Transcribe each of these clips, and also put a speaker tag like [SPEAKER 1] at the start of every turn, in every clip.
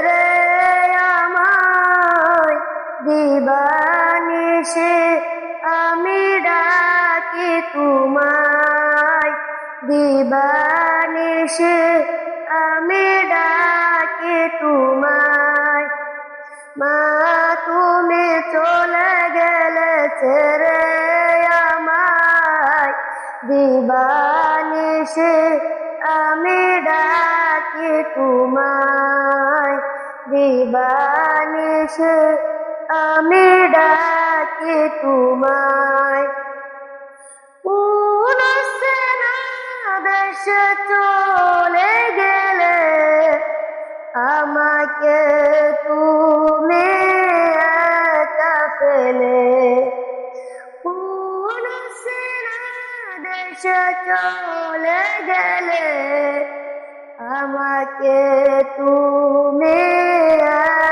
[SPEAKER 1] রে আমায় দিবানিশি আমি ডাকি তোমায় দিবানিশি আমি ডাকি তোমায় মা তুমি চলে গেলে ছেড়ে আমায় দিবানিশি আমি ডাকি তোমায় দিবানিশি আমি ডাকি তোমায় কোন সেনা দেশে চলে গেলে আমাকে তুমি একা ফেলে কোন সেনা দেশে চলে গেলে আমাকে তুমি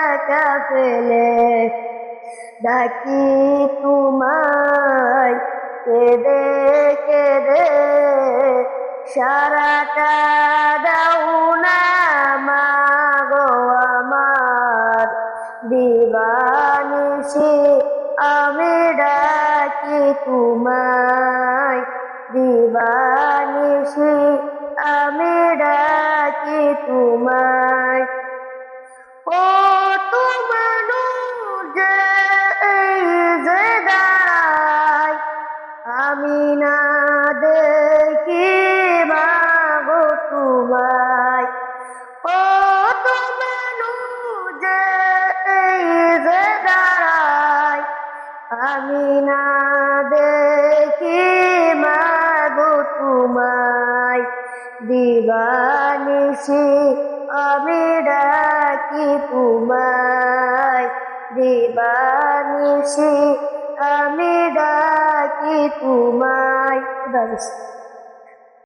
[SPEAKER 1] একা ফেলে ডাকি তোমায় কেঁদে কেঁদে সারাটা দাও না মা গো আমার দিবানিশি আমি ডাকি তোমায় দিবানিশি আমি ডাকি তোমায় ও তোমার যে যে দাঁড়ায় আমি না দেখি মাগো তোমায় ও তোমার যে যে দাঁড়ায় আমি না দেখি মাগো তোমায় দিবানিশি আমি ডাকি তোমায় দিবানিশি আমি ডাকি তোমায়।